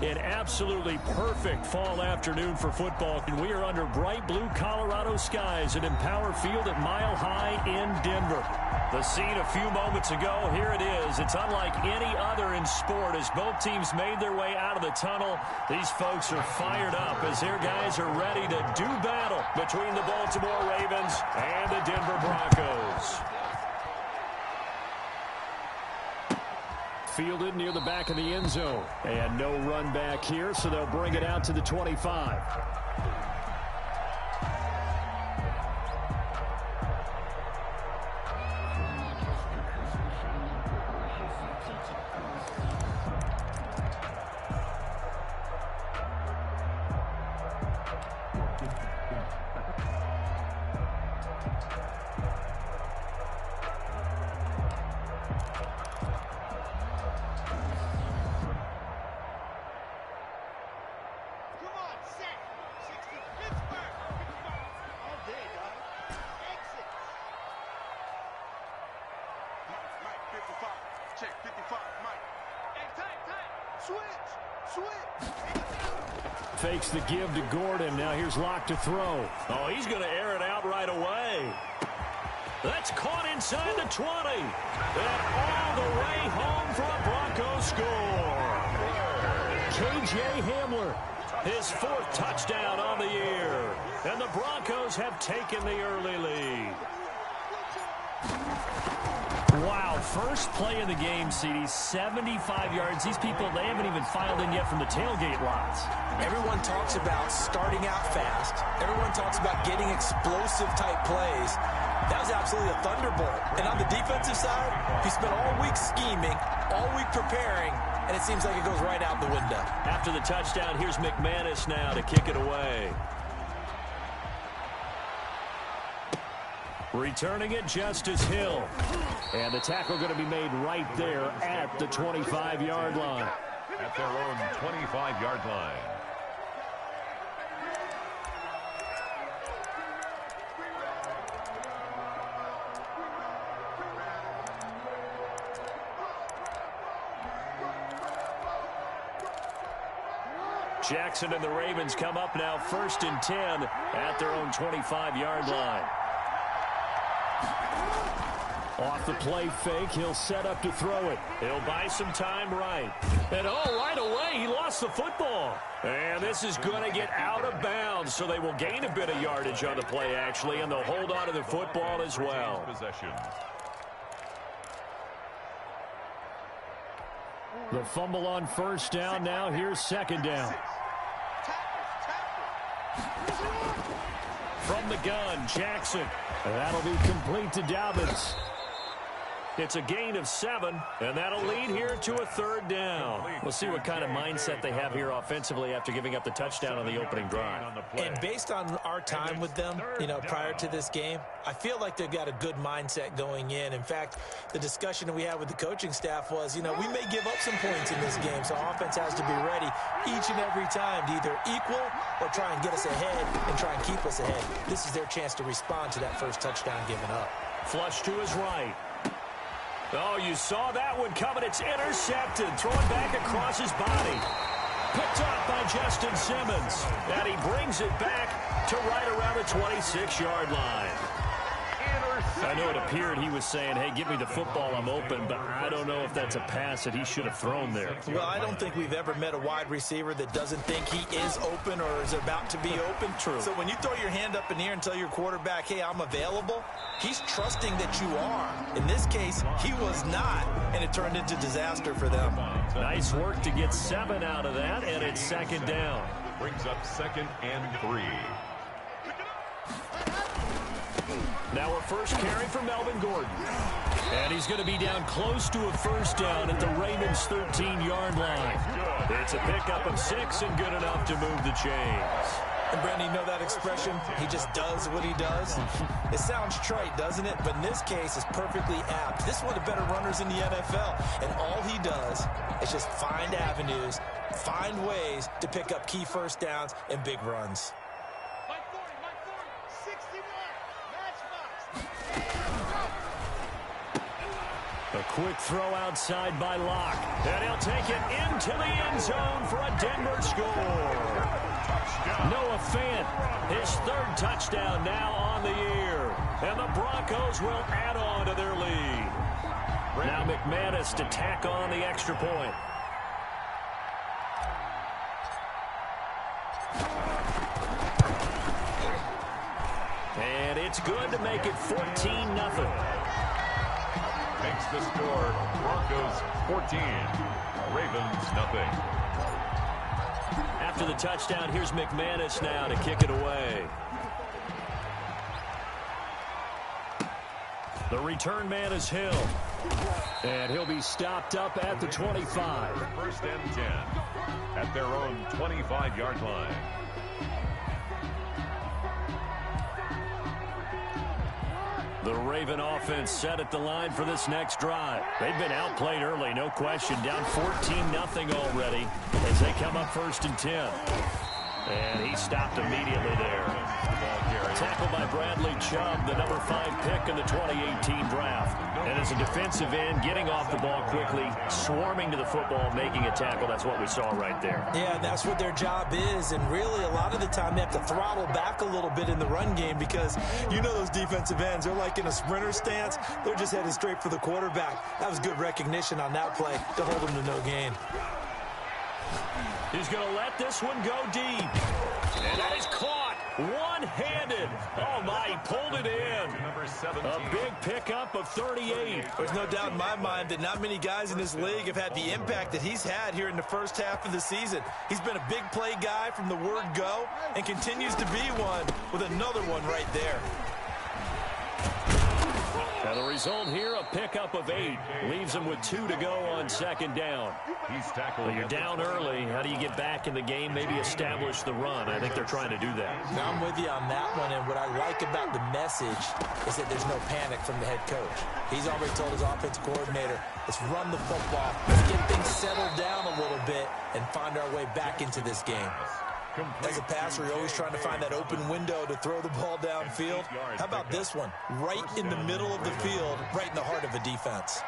An absolutely perfect fall afternoon for football. And we are under bright blue Colorado skies at Empower Field at Mile High in Denver. The scene a few moments ago, here it is. It's unlike any other in sport as both teams made their way out of the tunnel. These folks are fired up as their guys are ready to do battle between the Baltimore Ravens and the Denver Broncos. Fielded near the back of the end zone. And no run back here, so they'll bring it out to the 25. Fakes the give to Gordon. Now here's Locke to throw. Oh, he's going to air it out right away. That's caught inside the 20. And all the way home for a Broncos score. K.J. Hamler, his 4th touchdown on the year. And the Broncos have taken the early lead. Wow, first play of the game, CD, 75 yards. These people, they haven't even filed in yet from the tailgate lots. Everyone talks about starting out fast. Everyone talks about getting explosive-type plays. That was absolutely a thunderbolt. And on the defensive side, he spent all week scheming, all week preparing, and it seems like it goes right out the window. After the touchdown, here's McManus now to kick it away. Returning it, Justice Hill. And the tackle going to be made right there at the 25-yard line. At their own 25-yard line. Jackson and the Ravens come up now 1st and 10 at their own 25-yard line. Off the play fake, he'll set up to throw it. He'll buy some time right. And right away, he lost the football. And this is going to get out of bounds, so they will gain a bit of yardage on the play, actually, and they'll hold on to the football as well. The fumble on 1st down, now here's 2nd down. From the gun, Jackson. That'll be complete to Dobbins. It's a gain of 7, and that'll lead here to a 3rd down. We'll see what kind of mindset they have here offensively after giving up the touchdown on the opening drive. And based on our time with them, prior to this game, I feel like they've got a good mindset going in. In fact, the discussion that we had with the coaching staff was, we may give up some points in this game, so offense has to be ready each and every time to either equal or try and get us ahead and try and keep us ahead. This is their chance to respond to that first touchdown given up. Flush to his right. Oh, you saw that one coming. It's intercepted. Thrown back across his body. Picked up by Justin Simmons. And he brings it back to right around the 26-yard line. I know it appeared he was saying, hey, give me the football, I'm open, but I don't know if that's a pass that he should have thrown there. Well, I don't think we've ever met a wide receiver that doesn't think he is open or is about to be open. True. So when you throw your hand up in the air and tell your quarterback, hey, I'm available, he's trusting that you are. In this case, he was not, and it turned into disaster for them. Nice work to get 7 out of that, and it's 2nd down. Brings up 2nd and 3. Now a first carry for Melvin Gordon. And he's going to be down close to a 1st down at the Ravens' 13-yard line. It's a pickup of 6 and good enough to move the chains. And Brandon, you know that expression? He just does what he does. It sounds trite, doesn't it? But in this case, it's perfectly apt. This is one of the better runners in the NFL. And all he does is just find avenues, find ways to pick up key 1st downs and big runs. A Quick throw outside by Locke. And he'll take it into the end zone for a Denver score. Noah Fant, his third touchdown now on the year. And the Broncos will add on to their lead. Now McManus to tack on the extra point. And it's good to make it 14-0. Makes the score Broncos 14, Ravens nothing. After the touchdown, here's McManus now to kick it away. The return man is Hill. And he'll be stopped up at the 25. First and 10 at their own 25-yard line. The Raven offense set at the line for this next drive. They've been outplayed early, no question. Down 14-0 already as they come up 1st and 10. And he stopped immediately there. Tackled by Bradley Chubb, the number 5 pick in the 2018 draft. And as a defensive end, getting off the ball quickly, swarming to the football, making a tackle. That's what we saw right there. Yeah, that's what their job is. And really, a lot of the time, they have to throttle back a little bit in the run game because you know those defensive ends, they're like in a sprinter stance. They're just headed straight for the quarterback. That was good recognition on that play to hold them to no gain. He's going to let this one go deep. And that is caught one-handed. Oh, my, he pulled it in. A big pickup of 38. There's no doubt in my mind that not many guys in this league have had the impact that he's had here in the first half of the season. He's been a big play guy from the word go and continues to be one with another one right there. Now the result here, a pickup of 8. Leaves him with 2 to go on 2nd down. He's tackled. Well, you're down early. How do you get back in the game? Maybe establish the run. I think they're trying to do that. Now I'm with you on that one, and what I like about the message is that there's no panic from the head coach. He's already told his offensive coordinator, let's run the football, let's get things settled down a little bit, and find our way back into this game. As a passer, you're always trying to find that open window to throw the ball downfield. How about this one? Right in the middle of the field, right in the heart of a defense.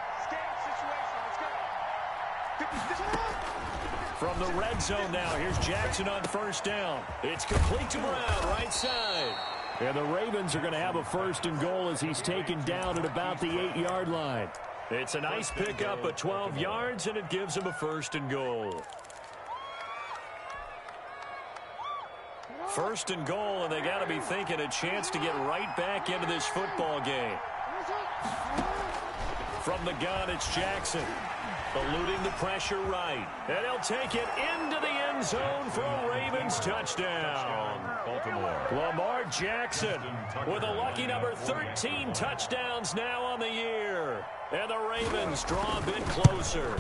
From the red zone now, here's Jackson on 1st down. It's complete to Brown, right side. And the Ravens are going to have a 1st and goal as he's taken down at about the 8-yard line. It's a nice pickup of 12 yards, and it gives him a 1st and goal. 1st and goal, and they got to be thinking a chance to get right back into this football game. From the gun, it's Jackson. Eluding the pressure right. And he'll take it into the end zone for a Ravens touchdown. Baltimore. Lamar Jackson with a lucky number 13 touchdowns now on the year. And the Ravens draw a bit closer.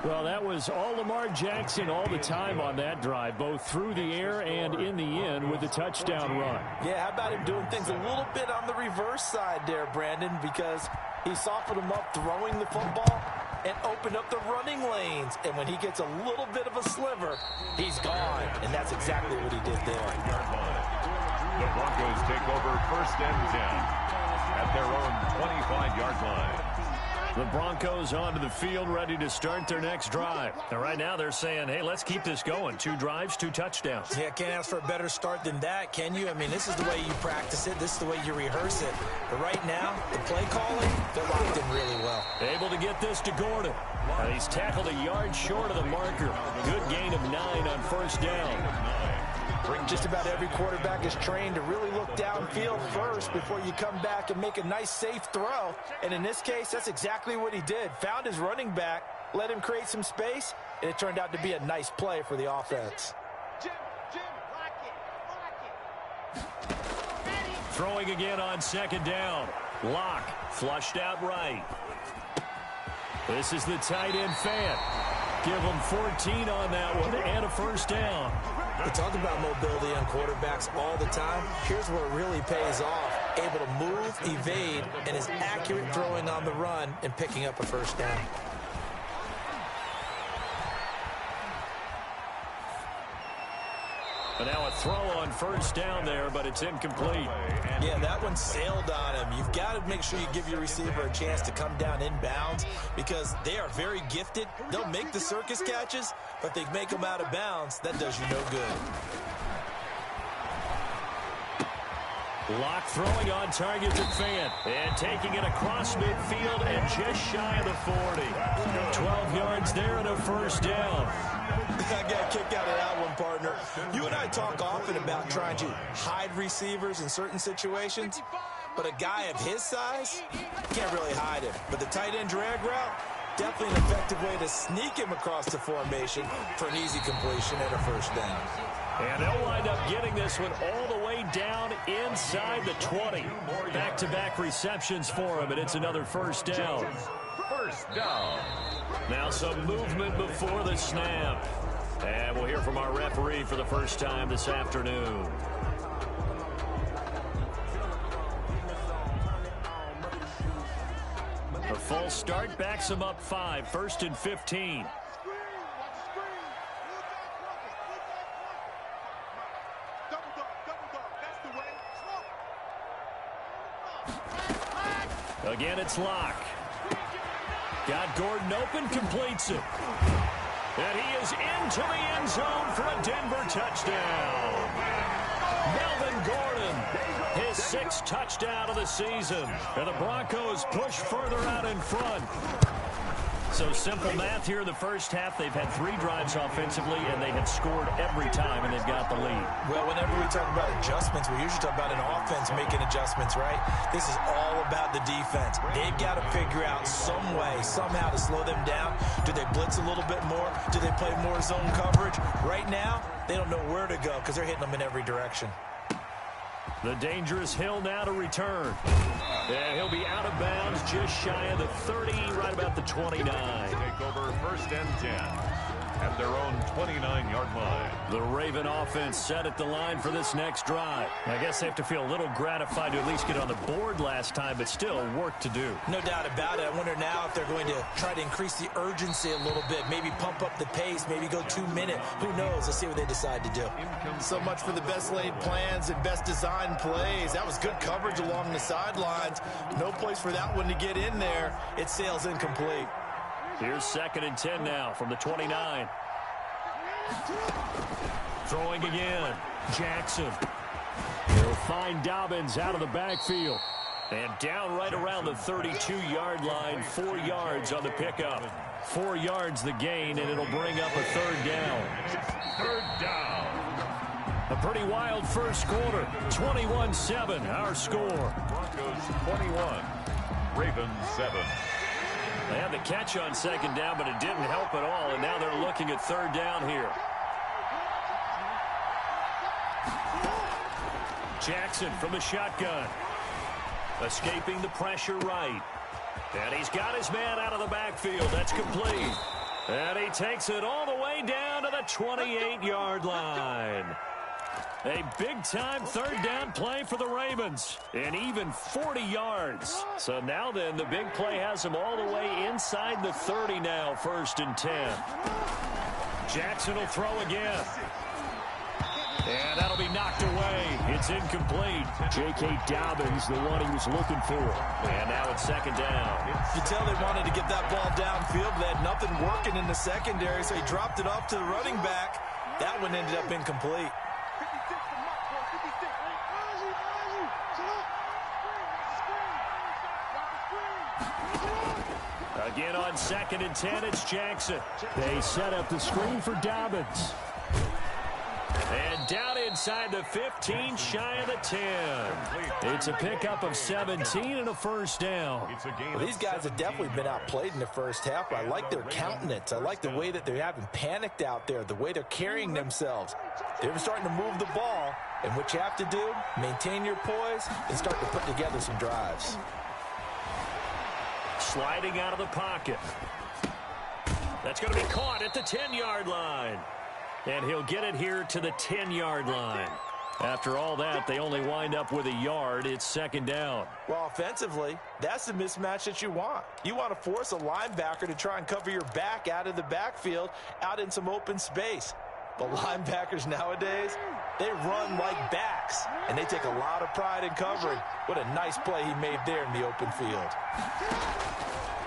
Well, that was all Lamar Jackson all the time on that drive, both through the air and in the end with a touchdown run. Yeah, how about him doing things a little bit on the reverse side there, Brandon, because he softened him up throwing the football and opened up the running lanes. And when he gets a little bit of a sliver, he's gone. And that's exactly what he did there. The Broncos take over 1st and 10 at their own 25-yard line. The Broncos onto the field, ready to start their next drive. And right now they're saying, hey, let's keep this going. 2 drives, 2 touchdowns. Yeah, can't ask for a better start than that, can you? I mean, this is the way you practice it. This is the way you rehearse it. But right now, the play calling, they're locked in really well. Able to get this to Gordon. He's tackled a yard short of the marker. Good gain of 9 on 1st down. Just about every quarterback is trained to really look downfield first before you come back and make a nice, safe throw. And in this case, that's exactly what he did. Found his running back, let him create some space, and it turned out to be a nice play for the offense. Throwing again on 2nd down. Locke flushed out right. This is the tight end Fant. Give him 14 on that one and a 1st down. We talk about mobility on quarterbacks all the time. Here's where it really pays off. Able to move, evade, and is accurate throwing on the run and picking up a 1st down. And now a throw on first down there, but it's incomplete. Yeah, that one sailed on him. You've got to make sure you give your receiver a chance to come down inbounds because they are very gifted. They'll make the circus catches, but they make them out of bounds. That does you no good. Lock throwing on target to Fant. And taking it across midfield and just shy of the 40. 12 yards there and a first down. I got a kick out of that one, partner. You and I talk often about trying to hide receivers in certain situations, but a guy of his size, can't really hide him. But the tight end drag route, definitely an effective way to sneak him across the formation for an easy completion and a first down. And they'll wind up getting this one all the way down inside the 20. Back-to-back receptions for him, and it's another first down. First down. Now some movement before the snap. And we'll hear from our referee for the first time this afternoon. A full start backs him up 5, 1st and 15. Again, it's Locke. Got Gordon open, completes it. And he is into the end zone for a Denver touchdown. Melvin Gordon, his 6th touchdown of the season. And the Broncos push further out in front. So simple math here in the first half. They've had 3 drives offensively, and they have scored every time, and they've got the lead. Well, whenever we talk about adjustments, we usually talk about an offense making adjustments, right? This is all about the defense. They've got to figure out some way, somehow to slow them down. Do they blitz a little bit more? Do they play more zone coverage? Right now, they don't know where to go because they're hitting them in every direction. The dangerous Hill now to return. And he'll be out of bounds just shy of the 30, right about the 29. Take over 1st and 10 at their own 29-yard line. The Raven offense set at the line for this next drive. I guess they have to feel a little gratified to at least get on the board last time, but still work to do. No doubt about it. I wonder now if they're going to try to increase the urgency a little bit, maybe pump up the pace, maybe go 2-minute. Who knows? Let's see what they decide to do. So much for the best laid plans and best designed plays. That was good coverage along the sidelines. No place for that one to get in there. It sails incomplete. Here's 2nd and 10 now from the 29. Throwing again. Jackson. He'll find Dobbins out of the backfield. And down right around the 32-yard line. 4 yards on the pickup. 4 yards the gain, and it'll bring up a 3rd down. 3rd down. A pretty wild first quarter. 21-7, our score. Broncos 21. Ravens 7. They had the catch on 2nd down, but it didn't help at all, and now they're looking at 3rd down here. Jackson from the shotgun. Escaping the pressure right. And he's got his man out of the backfield. That's complete. And he takes it all the way down to the 28-yard line. A big-time 3rd down play for the Ravens. And even 40 yards. So now then, the big play has them all the way inside the 30 now, 1st and 10. Jackson will throw again. And that'll be knocked away. It's incomplete. J.K. Dobbins, the one he was looking for. And now it's 2nd down. You tell they wanted to get that ball downfield. They had nothing working in the secondary, so he dropped it off to the running back. That one ended up incomplete. Again on 2nd and 10, it's Jackson. They set up the screen for Dobbins. And down inside the 15, shy of the 10. It's a pickup of 17 and a 1st down. Well, these guys have definitely been outplayed in the first half. I like their countenance. I like the way that they haven't panicked out there, the way they're carrying themselves. They're starting to move the ball, and what you have to do, maintain your poise and start to put together some drives. Sliding out of the pocket. That's going to be caught at the 10-yard line. And he'll get it here to the 10-yard line. After all that, they only wind up with a yard. It's 2nd down. Well, offensively, that's the mismatch that you want. You want to force a linebacker to try and cover your back out of the backfield, out in some open space. But linebackers nowadays, They run like backs, and they take a lot of pride in covering. What a nice play he made there in the open field.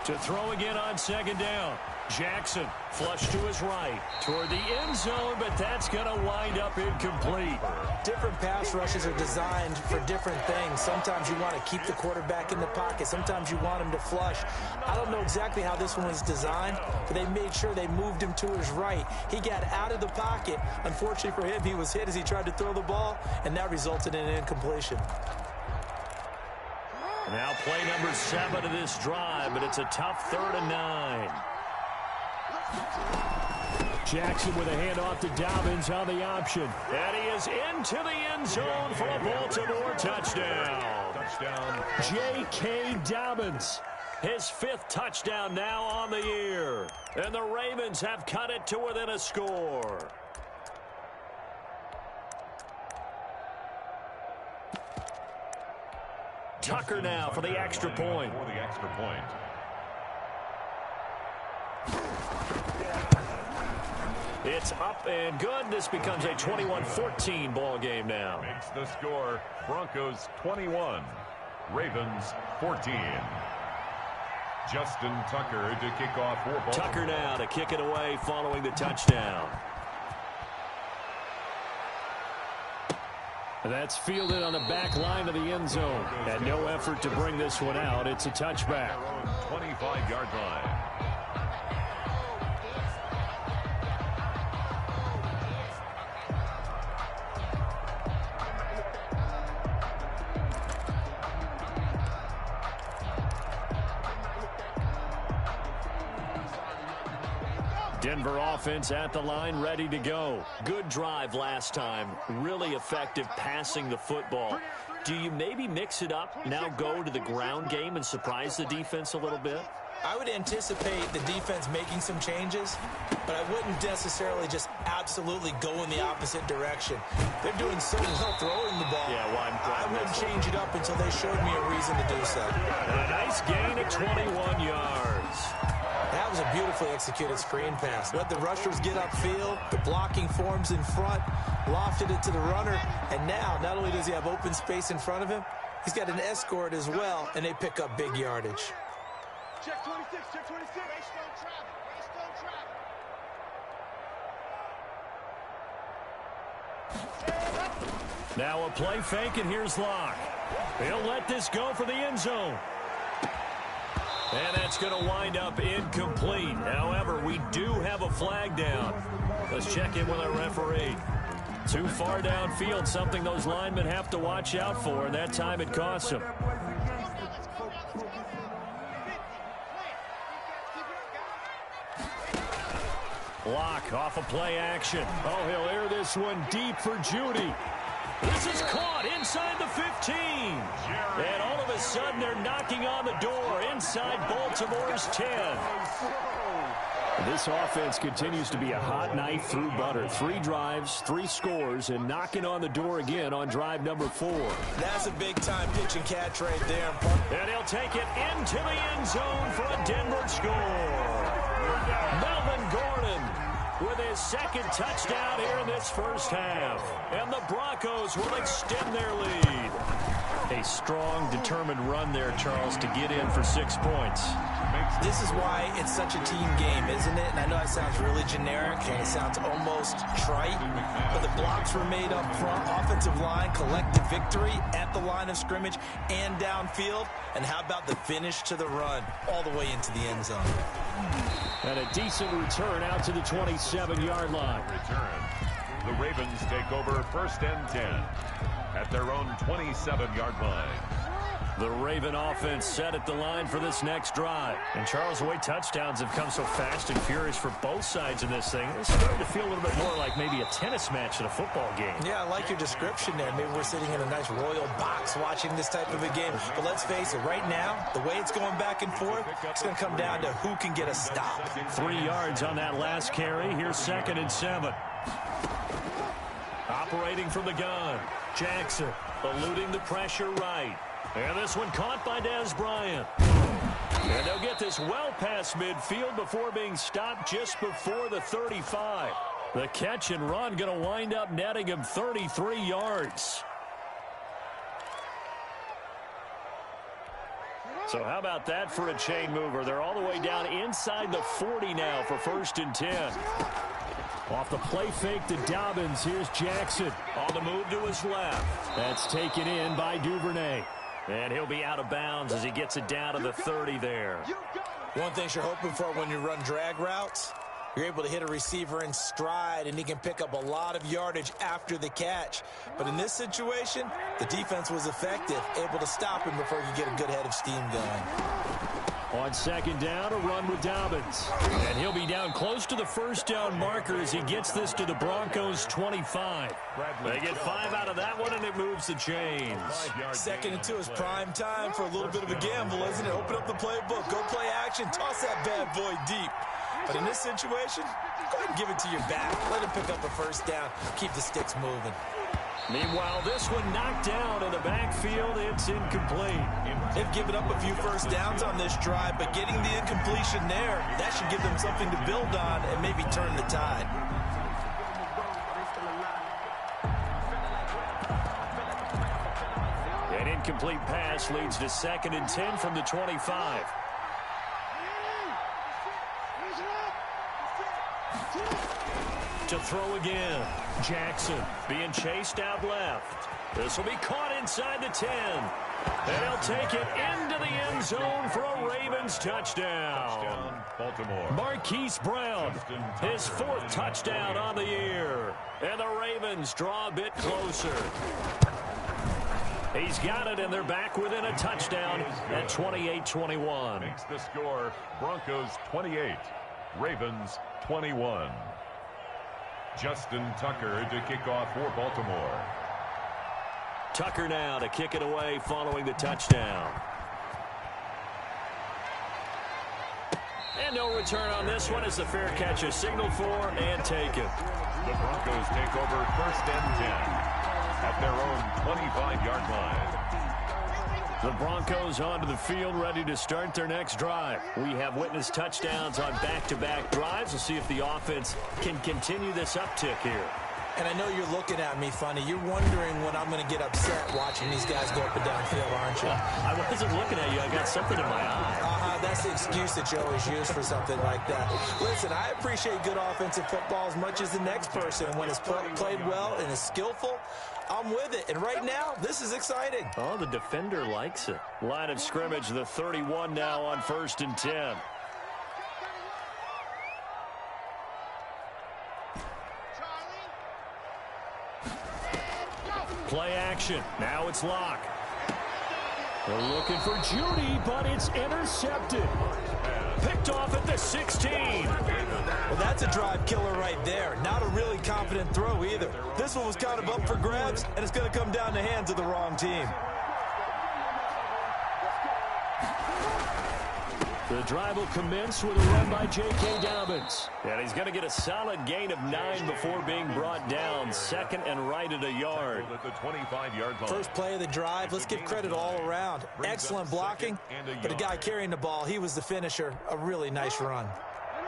To throw again on second down. Jackson flush to his right toward the end zone, but that's going to wind up incomplete. Different pass rushes are designed for different things. Sometimes you want to keep the quarterback in the pocket. Sometimes you want him to flush. I don't know exactly how this one was designed, but they made sure they moved him to his right. He got out of the pocket. Unfortunately for him, he was hit as he tried to throw the ball, and that resulted in an incompletion. Now play number 7 of this drive, but it's a tough 3rd and 9. Jackson with a handoff to Dobbins on the option. And he is into the end zone for a Baltimore touchdown. J.K. Dobbins, his 5th touchdown now on the year. And the Ravens have cut it to within a score. Tucker now for the extra point. It's up and good. This becomes a 21-14 ball game now. Makes the score Broncos 21, Ravens 14. Justin Tucker to kick off for Baltimore. Tucker now to kick it away following the touchdown. That's fielded on the back line of the end zone. And no effort to bring this one out. It's a touchback. 25-yard line. Denver offense at the line, ready to go. Good drive last time. Really effective passing the football. Do you maybe mix it up, now go to the ground game and surprise the defense a little bit? I would anticipate the defense making some changes, but I wouldn't necessarily just absolutely go in the opposite direction. They're doing so well throwing the ball. Yeah, well, I wouldn't change it up until they showed me a reason to do so. A nice gain of 21 yards. That was a beautifully executed screen pass. Let the rushers get upfield, the blocking forms in front, lofted it to the runner, and now not only does he have open space in front of him, he's got an escort as well, and they pick up big yardage. Check 26, check 26. Based on traffic, based on traffic. Now a play fake, and here's Locke. He'll let this go for the end zone. And that's going to wind up incomplete. However, we do have a flag down. Let's check in with our referee. Too far downfield, something those linemen have to watch out for, and that time it costs them. Locke off a play action. Oh, he'll air this one deep for Judy. This is caught inside the 15. And all of a sudden, they're knocking on the door inside Baltimore's 10. This offense continues to be a hot knife through butter. 3 drives, 3 scores, and knocking on the door again on drive number 4. That's a big-time pitch and catch right there. And he'll take it into the end zone for a Denver score. Melvin Gordon with his 2nd touchdown here in this first half. And the Broncos will extend their lead. A strong, determined run there, Charles, to get in for 6 points. This is why it's such a team game, isn't it? And I know it sounds really generic and it sounds almost trite, but the blocks were made up front. Offensive line, collective victory at the line of scrimmage and downfield. And how about the finish to the run all the way into the end zone? And a decent return out to the 27-yard line. The Ravens take over 1st and 10 at their own 27-yard line. The Raven offense set at the line for this next drive. And Charles, the way touchdowns have come so fast and furious for both sides in this thing, it's starting to feel a little bit more like maybe a tennis match in a football game. Yeah, I like your description there. Maybe we're sitting in a nice royal box watching this type of a game. But let's face it, right now, the way it's going back and forth, it's going to come down to who can get a stop. 3 yards on that last carry. Here's 2nd and 7. Operating from the gun, Jackson eluding the pressure right. And this one caught by Dez Bryant. And they'll get this well past midfield before being stopped just before the 35. The catch and run going to wind up netting him 33 yards. So how about that for a chain mover? They're all the way down inside the 40 now for 1st and 10. Off the play fake to Dobbins. Here's Jackson on the move to his left. That's taken in by Duvernay. And he'll be out of bounds as he gets it down to the 30 there. One thing you're hoping for when you run drag routes, you're able to hit a receiver in stride, and he can pick up a lot of yardage after the catch. But in this situation, the defense was effective, able to stop him before he could get a good head of steam going. On 2nd down, a run with Dobbins. And he'll be down close to the 1st down marker as he gets this to the Broncos 25. They get 5 out of that one, and it moves the chains. 2nd and 2 is prime time for a little bit of a gamble, isn't it? Open up the playbook, go play action, toss that bad boy deep. But in this situation, go ahead and give it to your back. Let him pick up a 1st down, keep the sticks moving. Meanwhile, this one knocked down in the backfield. It's incomplete. They've given up a few 1st downs on this drive, but getting the incompletion there, that should give them something to build on and maybe turn the tide. An incomplete pass leads to 2nd and 10 from the 25. To throw again. Jackson being chased out left. This will be caught inside the 10. And he'll take it into the end zone for a Ravens touchdown. Baltimore. Marquise Brown, his 4th touchdown on the year. And the Ravens draw a bit closer. He's got it, and they're back within a touchdown at 28-21. Makes the score Broncos 28, Ravens 21. Justin Tucker to kick off for Baltimore. Tucker now to kick it away following the touchdown. And no return on this one as the fair catch is signaled for and taken. The Broncos take over 1st and 10 at their own 25-yard line. The Broncos onto the field, ready to start their next drive. We have witnessed touchdowns on back-to-back drives. We'll see if the offense can continue this uptick here. And I know you're looking at me funny. You're wondering when I'm going to get upset watching these guys go up and down field, aren't you? I wasn't looking at you. I got something in my eye. That's the excuse that you always use for something like that. Listen, I appreciate good offensive football as much as the next person. When it's played well and is skillful, I'm with it. And right now, this is exciting. Oh, the defender likes it. Line of scrimmage, the 31 now on 1st and 10. Play action. Now it's Locke. They're looking for Judy, but it's intercepted. Picked off at the 16. Well, that's a drive killer right there. Not a really confident throw either. This one was kind of up for grabs, and it's going to come down the hands of the wrong team. The drive will commence with a run by J.K. Dobbins. And he's going to get a solid gain of 9 before being brought down. 2nd and right at a yard. At the 25-yard line. First play of the drive, let's give credit all around. Excellent blocking, but the guy carrying the ball, he was the finisher. A really nice run.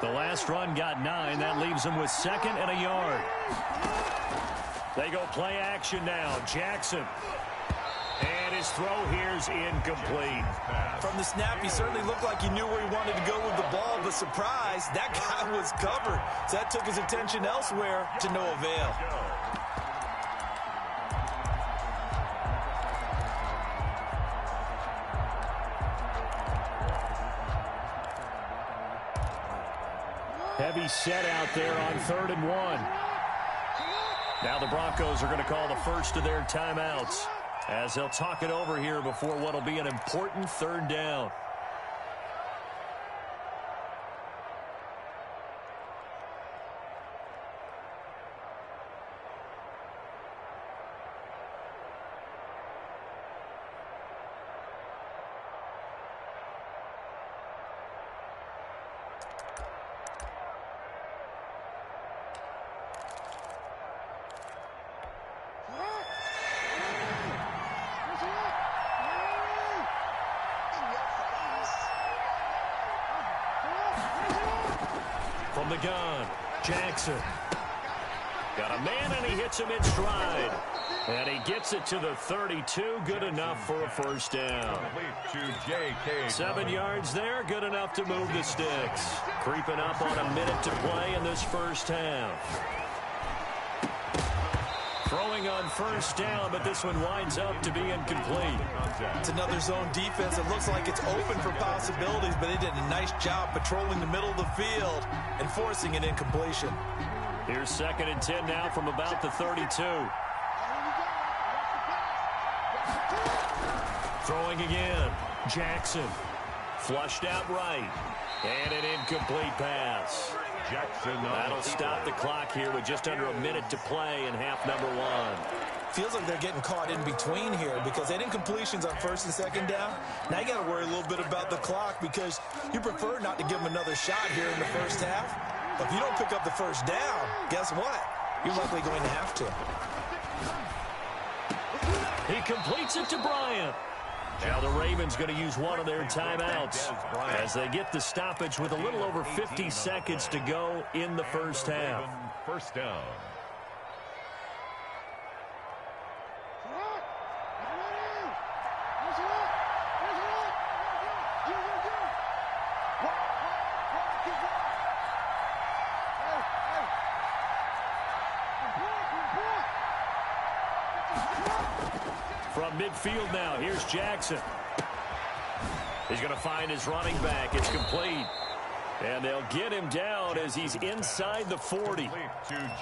The last run got 9. That leaves him with 2nd and a yard. They go play action now. Jackson. And his throw here's incomplete. From the snap, he certainly looked like he knew where he wanted to go with the ball, but surprise, that guy was covered. So that took his attention elsewhere to no avail. Heavy set out there on 3rd and 1. Now the Broncos are going to call the first of their timeouts as they'll talk it over here before what will be an important 3rd down. From the gun, Jackson. Got a man, and he hits him in stride. And he gets it to the 32. Good enough for a first down. 7 yards there. Good enough to move the sticks. Creeping up on a minute to play in this first half. Throwing on first down, but this one winds up to be incomplete. It's another zone defense. It looks like it's open for possibilities, but they did a nice job patrolling the middle of the field and forcing an incompletion. Here's 2nd and 10 now from about the 32. Throwing again. Jackson. Flushed out right. And an incomplete pass. Jackson. That'll stop the clock here with just under a minute to play in half number 1. Feels like they're getting caught in between here because they had incompletions on 1st and 2nd down. Now you got to worry a little bit about the clock because you prefer not to give them another shot here in the first half. But if you don't pick up the first down, guess what? You're likely going to have to. He completes it to Bryant. Now the Ravens going to use one of their timeouts as they get the stoppage with a little over 50 seconds to go in the first half. First down. From midfield now, here's Jackson. He's going to find his running back. It's complete. And they'll get him down as he's inside the 40.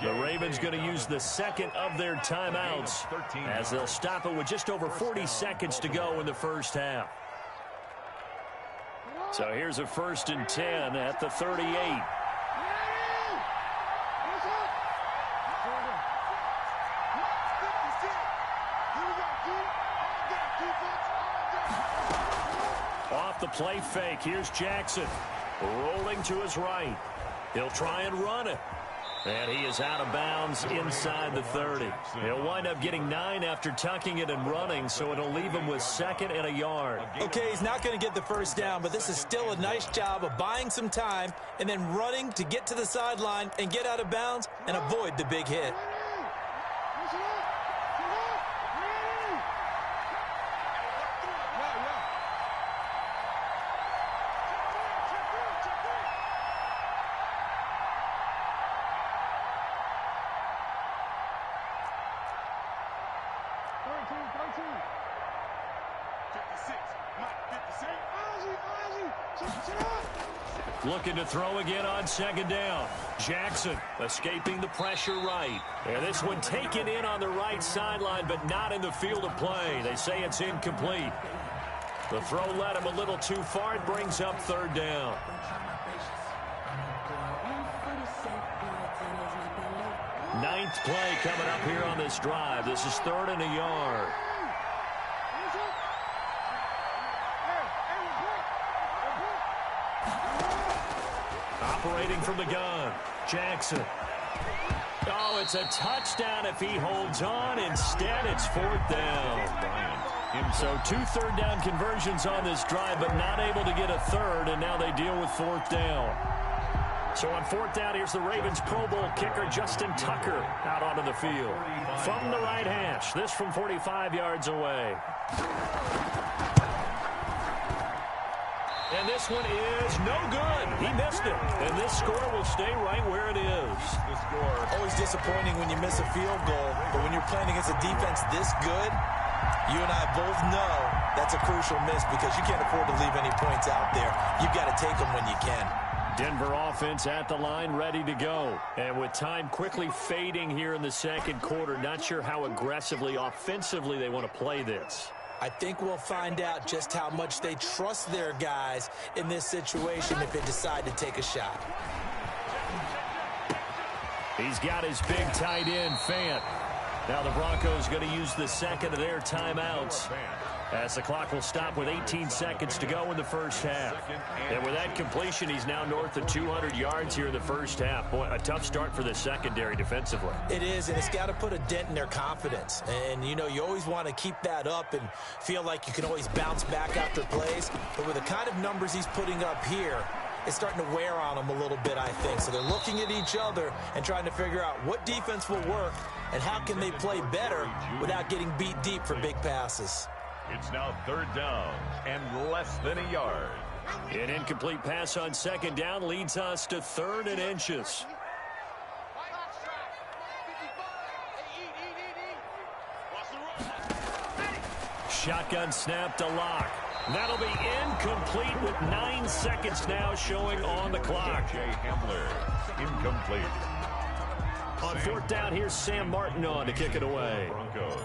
The Ravens going to use the second of their timeouts as they'll stop it with just over 40 seconds to go in the first half. So here's a 1st and 10 at the 38. Off the play fake, here's Jackson. Rolling to his right. He'll try and run it. And he is out of bounds inside the 30. He'll wind up getting 9 after tucking it and running, so it'll leave him with 2nd and a yard. Okay, he's not going to get the first down, but this is still a nice job of buying some time and then running to get to the sideline and get out of bounds and avoid the big hit. Looking to throw again on 2nd down. Jackson escaping the pressure right. And this one taken in on the right sideline, but not in the field of play. They say it's incomplete. The throw led him a little too far. It brings up 3rd down. Ninth play coming up here on this drive. This is 3rd and a yard. Operating from the gun, Jackson. Oh, it's a touchdown if he holds on. Instead, it's 4th down. So 2 3rd down conversions on this drive, but not able to get a 3rd, and now they deal with 4th down. So on 4th down, here's the Ravens Pro Bowl kicker, Justin Tucker, out onto the field. From the right hash, this from 45 yards away. And this one is no good. He missed it. And this score will stay right where it is. The score. Always disappointing when you miss a field goal, but when you're playing against a defense this good, you and I both know that's a crucial miss because you can't afford to leave any points out there. You've got to take them when you can. Denver offense at the line, ready to go. And with time quickly fading here in the 2nd quarter, not sure how aggressively, offensively they want to play this. I think we'll find out just how much they trust their guys in this situation if they decide to take a shot. He's got his big tight end, Fant. Now the Broncos going to use the 2nd of their timeouts as the clock will stop with 18 seconds to go in the first half. And with that completion, he's now north of 200 yards here in the first half. Boy, a tough start for the secondary defensively. It is, and it's got to put a dent in their confidence. And, you know, you always want to keep that up and feel like you can always bounce back after plays. But with the kind of numbers he's putting up here, is starting to wear on them a little bit, I think. So they're looking at each other and trying to figure out what defense will work and how can they play better without getting beat deep for big passes. It's now 3rd down and less than a yard. An incomplete pass on 2nd down leads us to 3rd and inches. Shotgun snap to Locke. That'll be incomplete with 9 seconds now showing on the clock. Jay Hamler, incomplete. On 4th down, here's Sam Martin on to kick it away. Broncos.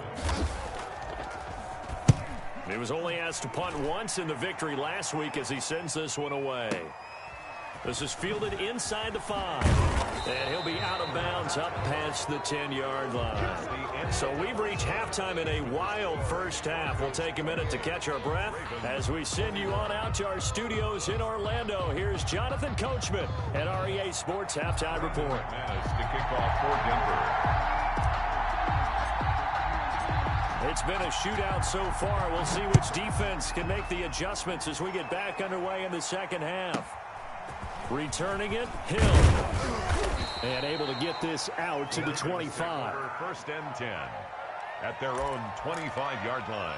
He was only asked to punt once in the victory last week as he sends this one away. This is fielded inside the 5. And he'll be out of bounds up past the 10-yard line. So we've reached halftime in a wild first half. We'll take a minute to catch our breath as we send you on out to our studios in Orlando. Here's Jonathan Coachman at REA Sports Halftime Report. Managed to kick off for Denver. It's been a shootout so far. We'll see which defense can make the adjustments as we get back underway in the second half. Returning it, Hill. And able to get this out to the 25. 1st and 10 at their own 25-yard line.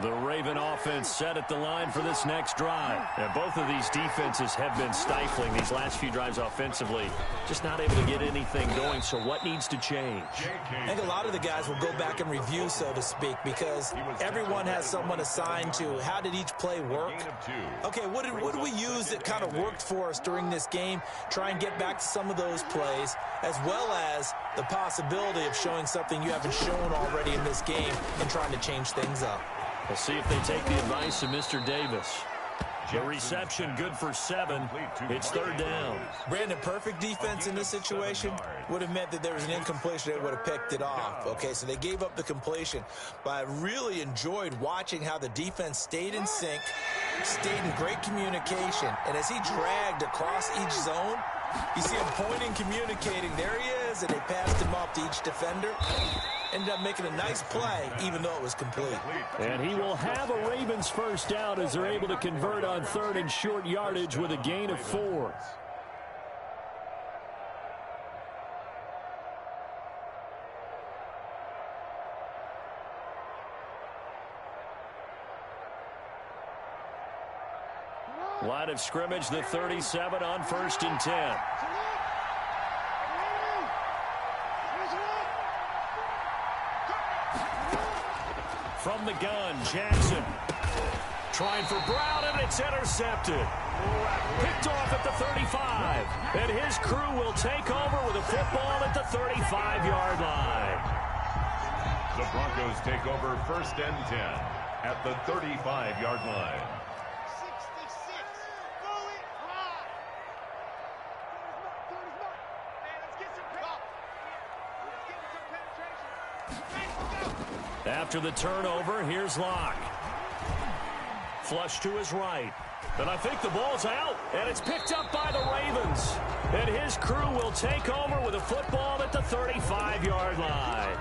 The Raven offense set at the line for this next drive. And both of these defenses have been stifling these last few drives offensively. Just not able to get anything going, so what needs to change? I think a lot of the guys will go back and review, so to speak, because everyone has someone assigned to how did each play work. Okay, what did we use that kind of worked for us during this game? Try and get back to some of those plays, as well as the possibility of showing something you haven't shown already in this game and trying to change things up. We'll see if they take the advice of Mr. Davis. The reception good for 7. It's 3rd down. Brandon, perfect defense in this situation would have meant that there was an incompletion. They would have picked it off. Okay, so they gave up the completion. But I really enjoyed watching how the defense stayed in sync, stayed in great communication. And as he dragged across each zone, you see him pointing, communicating. There he is, and they passed him off to each defender. Ended up making a nice play, even though it was complete. And he will have a Ravens first down as they're able to convert on 3rd and short yardage with a gain of 4. Line of scrimmage, the 37 on 1st and 10. From the gun, Jackson trying for Brown, and it's intercepted. Picked off at the 35, and his crew will take over with a football at the 35-yard line. The Broncos take over 1st and 10 at the 35-yard line. 66. Go it high. Let's get some penetration. After the turnover, here's Locke. Flush to his right. And I think the ball's out, and it's picked up by the Ravens. And his crew will take over with a football at the 35-yard line.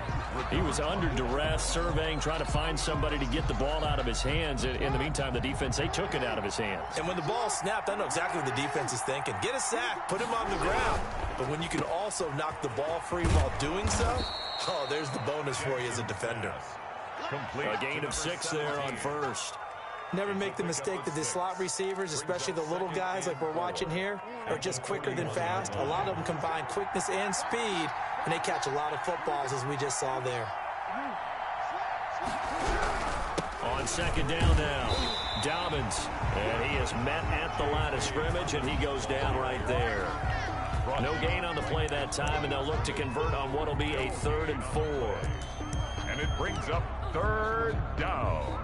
He was under duress, surveying, trying to find somebody to get the ball out of his hands. In the meantime, the defense, they took it out of his hands. And when the ball snapped, I know exactly what the defense is thinking. Get a sack, put him on the ground. But when you can also knock the ball free while doing so, oh, there's the bonus for you as a defender. A gain of 6 there on 1st. Never make the mistake that the slot receivers, especially the little guys like we're watching here, are just quicker than fast. A lot of them combine quickness and speed, and they catch a lot of footballs, as we just saw there. On 2nd down now, Dobbins. And he is met at the line of scrimmage, and he goes down right there. No gain on the play that time, and they'll look to convert on what will be a 3rd and 4. And it brings up 3rd down.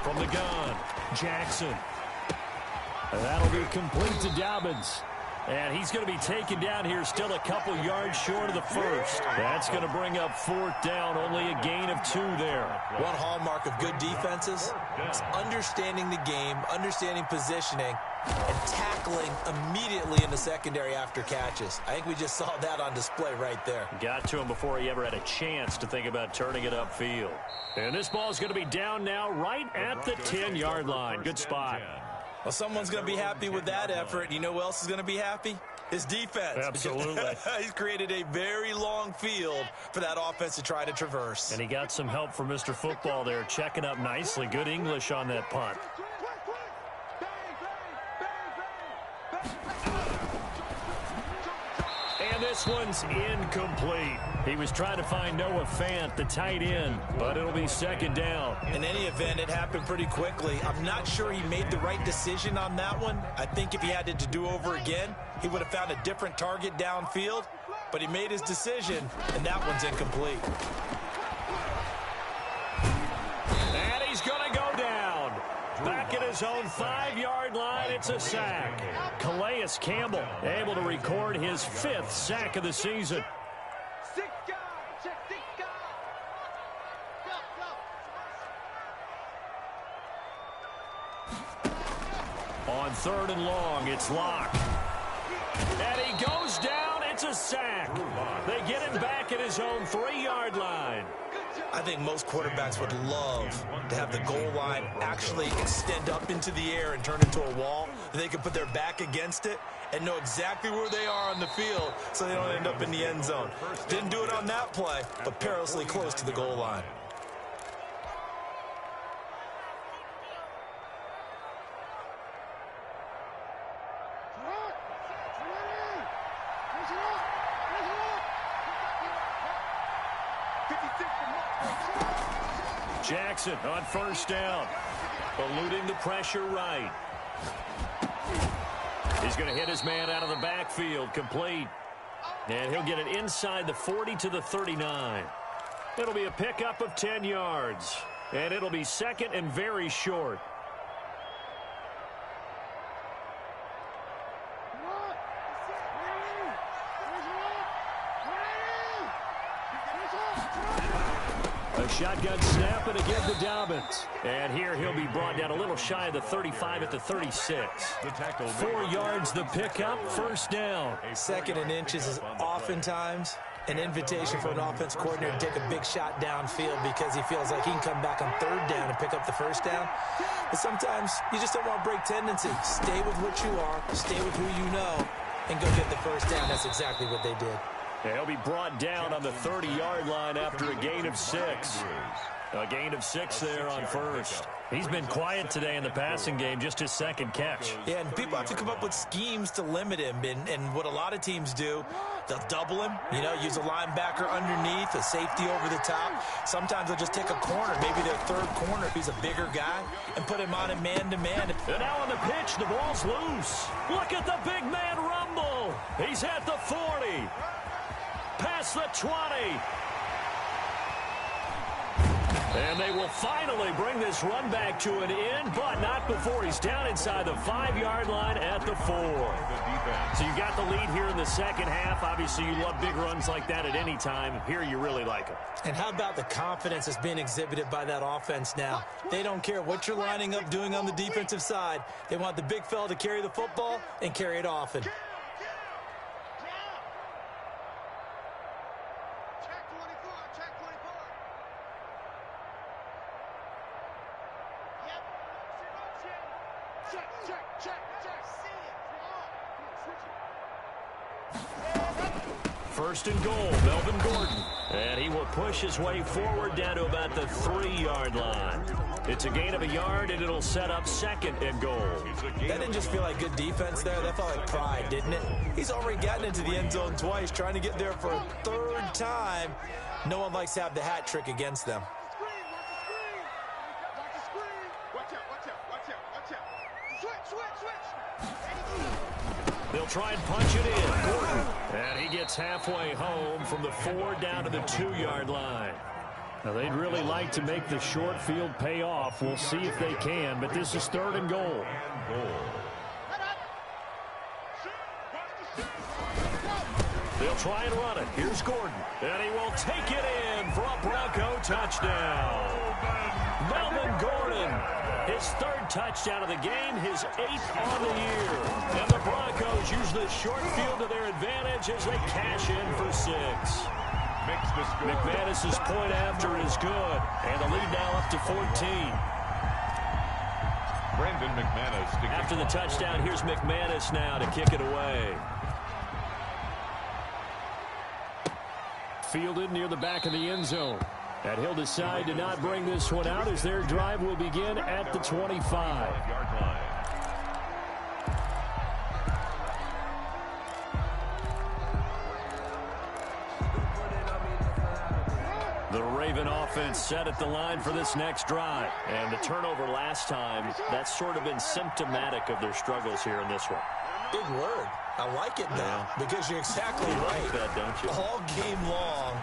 From the gun, Jackson. And that'll be complete to Dobbins. And he's going to be taken down here, still a couple yards short of the first. That's going to bring up 4th down, only a gain of 2 there. One hallmark of good defenses is understanding the game, understanding positioning, and tackling immediately in the secondary after catches. I think we just saw that on display right there. Got to him before he ever had a chance to think about turning it upfield. And this ball is going to be down now right at the 10-yard line. Good spot. Well, someone's going to be happy with that effort. You know who else is going to be happy? His defense. Absolutely. He's created a very long field for that offense to try to traverse. And he got some help from Mr. Football there, checking up nicely. Good English on that punt. And this one's incomplete. He was trying to find Noah Fant, the tight end, but it'll be 2nd down. In any event, it happened pretty quickly. I'm not sure he made the right decision on that one. I think if he had to do over again, he would have found a different target downfield, but he made his decision, and that one's incomplete. And he's going to go down. Back at his own 5-yard line, it's a sack. Calais Campbell able to record his 5th sack of the season. On 3rd and long, it's Locke. And he goes down. It's a sack. They get him back at his own 3-yard line. I think most quarterbacks would love to have the goal line actually extend up into the air and turn into a wall. They can put their back against it and know exactly where they are on the field so they don't end up in the end zone. Didn't do it on that play, but perilously close to the goal line. Jackson on 1st down, eluding the pressure right. He's going to hit his man out of the backfield, complete. And he'll get it inside the 40 to the 39. It'll be a pickup of 10 yards. And it'll be 2nd and very short. A shotgun snap and again to Dobbins. And here he'll be brought down a little shy of the 35 at the 36. 4 yards the pickup, 1st down. 2nd and inches is oftentimes an invitation for an offense coordinator to take a big shot downfield because he feels like he can come back on 3rd down and pick up the 1st down. But sometimes you just don't want to break tendency. Stay with what you are, stay with who you know, and go get the 1st down. That's exactly what they did. He'll be brought down on the 30-yard line after a gain of 6. A gain of 6 there on 1st. He's been quiet today in the passing game, just his 2nd catch. Yeah, and people have to come up with schemes to limit him. And what a lot of teams do, they'll double him, use a linebacker underneath, a safety over the top. Sometimes they'll just take a corner, maybe their 3rd corner if he's a bigger guy, and put him on a man-to-man. And now on the pitch, the ball's loose. Look at the big man rumble. He's at the 40. Past the 20. And they will finally bring this run back to an end, but not before he's down inside the 5-yard line at the 4. So you got the lead here in the 2nd half. Obviously, you love big runs like that at any time. Here you really like them. And how about the confidence that's being exhibited by that offense now? They don't care what you're lining up doing on the defensive side. They want the big fella to carry the football and carry it often. First and goal, Melvin Gordon. And he will push his way forward down to about the 3-yard line. It's a gain of a yard, and it'll set up 2nd and goal. That didn't just feel like good defense there. That felt like pride, didn't it? He's already gotten into the end zone twice, trying to get there for a 3rd time. No one likes to have the hat trick against them. They'll try and punch it in. Gordon. And he gets halfway home from the 4 down to the 2-yard line. Now, they'd really like to make the short field pay off. We'll see if they can, but this is 3rd and goal. They'll try and run it. Here's Gordon. And he will take it in for a Bronco touchdown. Melvin Gordon, his third touchdown of the game, his 8th on the year. And the Broncos use the short field to their advantage as they cash in for 6. McManus's point after is good. And the lead now up to 14. Brandon McManus. After the touchdown, here's McManus now to kick it away. Fielded near the back of the end zone. And he'll decide to not bring this one out as their drive will begin at the 25. The Raven offense set at the line for this next drive. And the turnover last time, that's sort of been symptomatic of their struggles here in this one. Big word. I like it now because you're exactly right. You like that, don't you? All game long,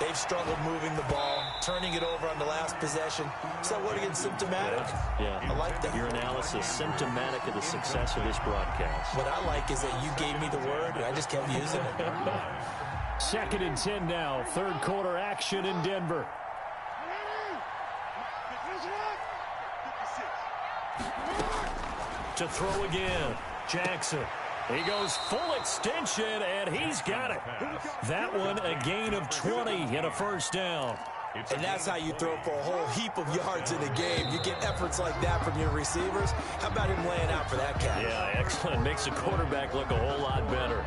they've struggled moving the ball, turning it over on the last possession. Is that word again, symptomatic? Yeah. I like that. Your analysis, symptomatic of the success of this broadcast. What I like is that you gave me the word, and I just kept using it. 2nd and 10 now. Third quarter action in Denver. To throw again. Jackson. He goes full extension, and he's got it. That one, a gain of 20 and a first down. And that's how you throw for a whole heap of yards in a game. You get efforts like that from your receivers. How about him laying out for that catch? Yeah, excellent. Makes the quarterback look a whole lot better.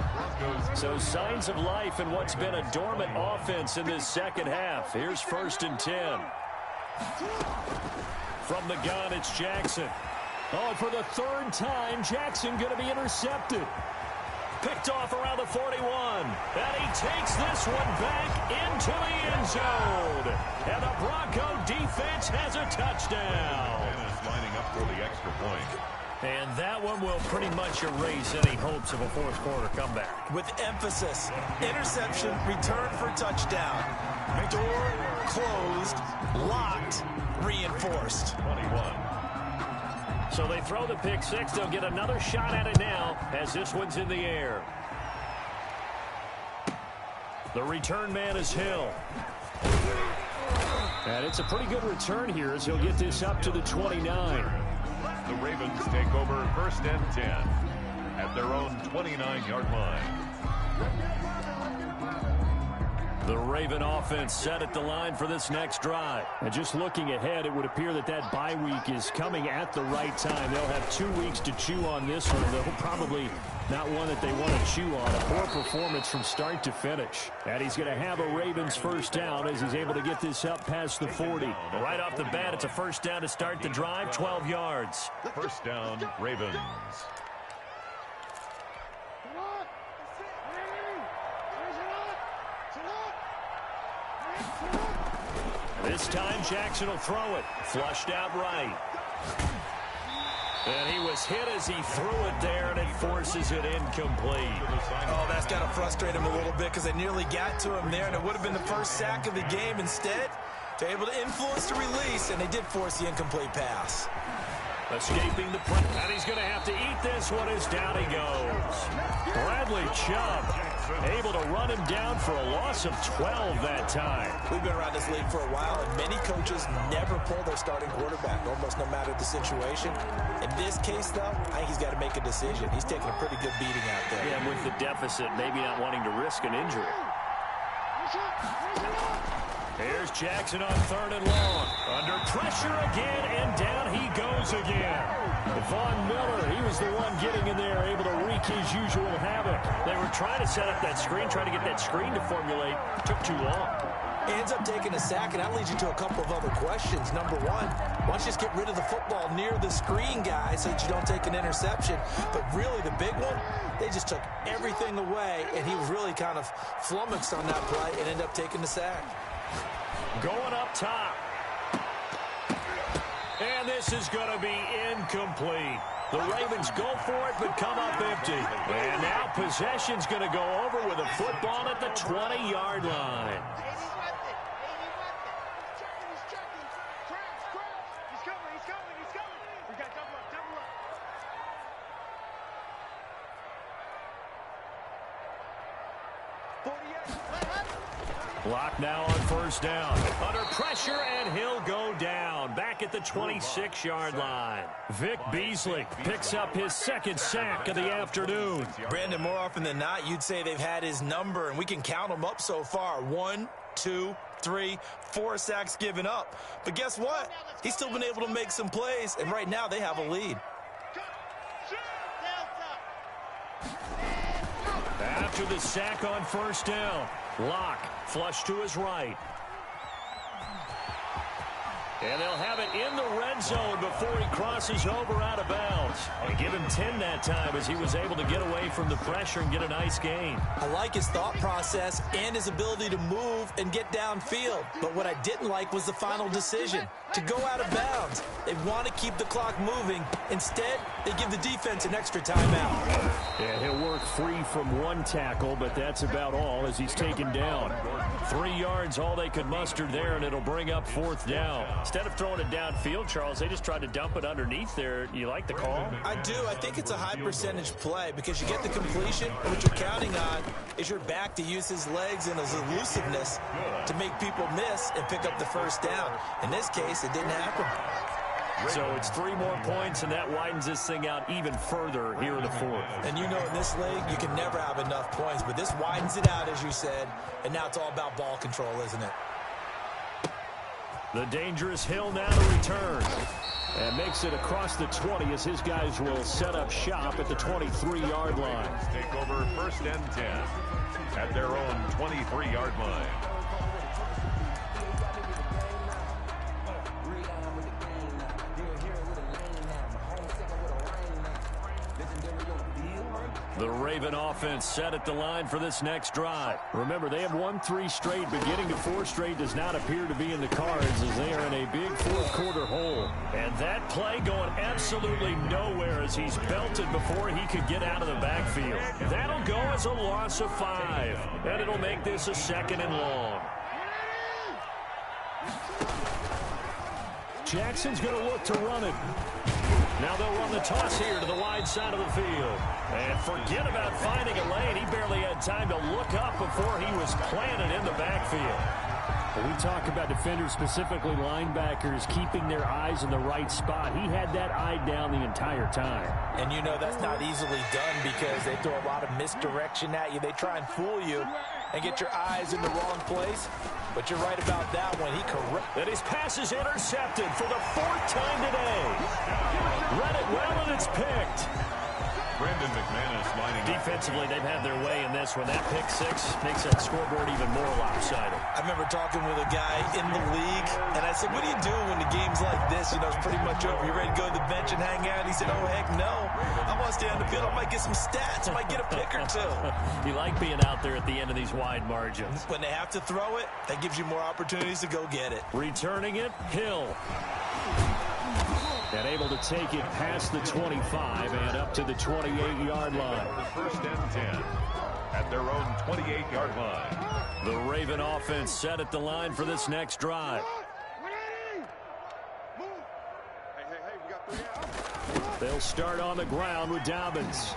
So signs of life in what's been a dormant offense in this second half. Here's 1st and 10. From the gun, it's Jackson. Oh, and for the 3rd time, Jackson going to be intercepted. Picked off around the 41. And he takes this one back into the end zone. And the Bronco defense has a touchdown. And is lining up for the extra point. And that one will pretty much erase any hopes of a fourth quarter comeback. With emphasis, interception, return for touchdown. Door closed, locked, reinforced. 21. So they throw the pick 6. They'll get another shot at it now as this one's in the air. The return man is Hill. And it's a pretty good return here as he'll get this up to the 29. The Ravens take over 1st and 10 at their own 29-yard line. The Raven offense set at the line for this next drive. And just looking ahead, it would appear that that bye week is coming at the right time. They'll have 2 weeks to chew on this one. They'll probably not one that they want to chew on. A poor performance from start to finish. And he's going to have a Ravens first down as he's able to get this up past the 40. Right off the bat, it's a first down to start the drive, 12 yards. First down, Ravens. This time, Jackson will throw it. Flushed out right. And he was hit as he threw it there, and it forces it incomplete. Oh, that's got to frustrate him a little bit because they nearly got to him there, and it would have been the first sack of the game. Instead, they're able to influence the release, and they did force the incomplete pass. Escaping the press, and he's going to have to eat this one as down he goes. Bradley Chubb able to run him down for a loss of 12 that time. We've been around this league for a while, and many coaches never pull their starting quarterback, almost no matter the situation. In this case, though, I think he's got to make a decision. He's taking a pretty good beating out there. Yeah, and with the deficit, maybe not wanting to risk an injury. Here's Jackson on 3rd and long. Under pressure again, and down he goes again. Von Miller, he was the one getting in there, able to wreak his usual havoc. They were trying to set up that screen, trying to get that screen to formulate. Took too long. He ends up taking a sack, and that leads you to a couple of other questions. Number one, why don't you just get rid of the football near the screen guy so that you don't take an interception? But really, the big one, they just took everything away, and he was really kind of flummoxed on that play and ended up taking the sack. Going up top. And this is going to be incomplete. The Ravens go for it, but come up empty. And now possession's going to go over with a football at the 20-yard line. Block now on first down. Under pressure, and he'll go down. Back at the 26-yard line. Vic Beasley picks up his second sack of the afternoon. Brandon, more often than not, you'd say they've had his number, and we can count them up so far. 1, 2, 3, 4 sacks given up. But guess what? He's still been able to make some plays, and right now they have a lead. After the sack on first down, Locke flush to his right. And they'll have it in the red zone before he crosses over out of bounds. And give him 10 that time as he was able to get away from the pressure and get a nice gain. I like his thought process and his ability to move and get downfield. But what I didn't like was the final decision, to go out of bounds. They want to keep the clock moving. Instead, they give the defense an extra timeout. And he'll work free from one tackle, but that's about all as he's taken down. 3 yards, all they could muster there, and it'll bring up fourth down. Instead of throwing it downfield, Charles, they just tried to dump it underneath there. You like the call? I do. I think it's a high percentage play because you get the completion, and what you're counting on is your back to use his legs and his elusiveness to make people miss and pick up the first down. In this case, it didn't happen. So it's 3 more points, and that widens this thing out even further here in the fourth. And you know in this league, you can never have enough points, but this widens it out, as you said, and now it's all about ball control, isn't it? The dangerous Hill now to return. And makes it across the 20 as his guys will set up shop at the 23-yard line. Take over first and 10 at their own 23-yard line. The Raven offense set at the line for this next drive. Remember, they have won 3 straight, but getting to 4 straight does not appear to be in the cards as they are in a big fourth-quarter hole. And that play going absolutely nowhere as he's belted before he could get out of the backfield. That'll go as a loss of 5, and it'll make this a 2nd and long. Jackson's going to look to run it. Now they'll run the toss here to the wide side of the field. And forget about finding a lane. He barely had time to look up before he was planted in the backfield. When we talk about defenders, specifically linebackers, keeping their eyes in the right spot, he had that eye down the entire time. And you know that's not easily done because they throw a lot of misdirection at you. They try and fool you and get your eyes in the wrong place. But you're right about that one. And his pass is intercepted for the 4th time today. Read it well, and it's picked. Brandon McManus lining up. Defensively, they've had their way in this one. That pick 6 makes that scoreboard even more lopsided. I remember talking with a guy in the league, and I said, what do you do when the game's like this? You know, it's pretty much over. You ready to go to the bench and hang out? He said, oh, heck no. I want to stay on the field. I might get some stats. I might get a pick or 2. You like being out there at the end of these wide margins. When they have to throw it, that gives you more opportunities to go get it. Returning it, Hill. And able to take it past the 25 and up to the 28-yard line. First and 10 at their own 28-yard line. The Raven offense set at the line for this next drive. They'll start on the ground with Dobbins.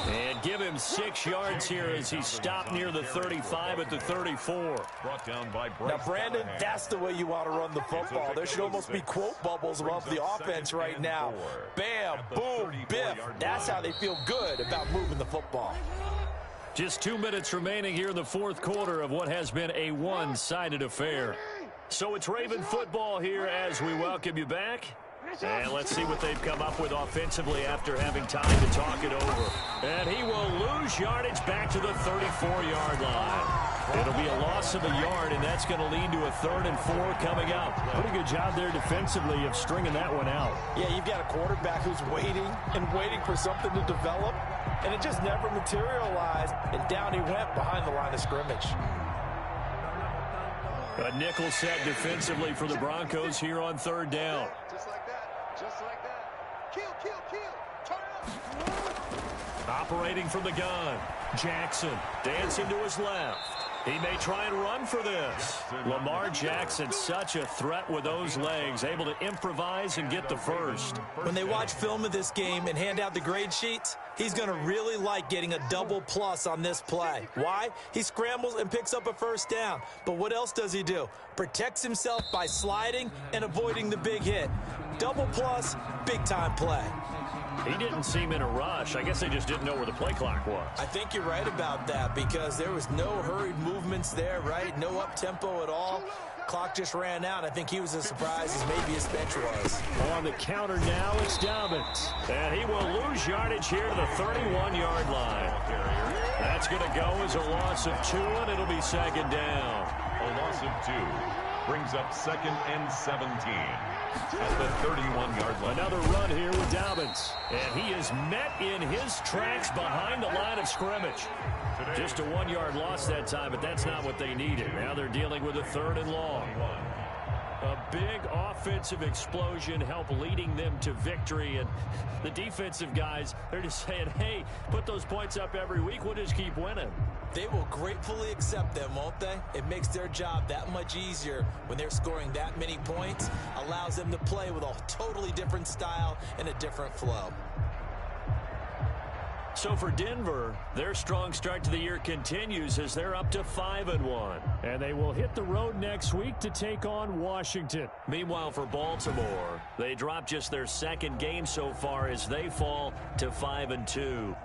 And give him 6 yards here as he stopped near the 35 at the 34. Brought down by now, Brandon, that's the way you want to run the football. There should almost be quote bubbles above the offense right now. Bam, boom, biff. That's how they feel good about moving the football. Just 2 minutes remaining here in the fourth quarter of what has been a one-sided affair. So it's Raven football here as we welcome you back. And let's see what they've come up with offensively after having time to talk it over. And he will lose yardage back to the 34-yard line. It'll be a loss of a yard, and that's going to lead to a 3rd and 4 coming up. Pretty good job there defensively of stringing that one out. Yeah, you've got a quarterback who's waiting and waiting for something to develop, and it just never materialized, and down he went behind the line of scrimmage. A nickel set defensively for the Broncos here on 3rd down. Just like that. Just like that. Kill, kill, kill. Turn up. Operating from the gun. Jackson dancing to his left. He may try and run for this. Lamar Jackson, such a threat with those legs, able to improvise and get the first. When they watch film of this game and hand out the grade sheets, he's going to really like getting a double plus on this play. Why? He scrambles and picks up a first down. But what else does he do? Protects himself by sliding and avoiding the big hit. Double plus, big-time play. He didn't seem in a rush. I guess they just didn't know where the play clock was. I think you're right about that because there was no hurried movements there, right? No up-tempo at all. Clock just ran out. I think he was as surprised as maybe his bench was. On the counter now, it's Dobbins. And he will lose yardage here to the 31-yard line. That's going to go as a loss of 2, and it'll be second down. A loss of 2 brings up 2nd and 17 at the 31-yard line. Another run here with Dobbins. And he is met in his tracks behind the line of scrimmage. Just a 1-yard loss that time, but that's not what they needed. Now they're dealing with a 3rd and long. A big offensive explosion help leading them to victory. And the defensive guys, they're just saying, hey, put those points up every week. We'll just keep winning. They will gratefully accept them, won't they? It makes their job that much easier when they're scoring that many points. Allows them to play with a totally different style and a different flow. So for Denver, their strong start to the year continues as they're up to 5-1. And they will hit the road next week to take on Washington. Meanwhile, for Baltimore, they dropped just their 2nd game so far as they fall to 5-2.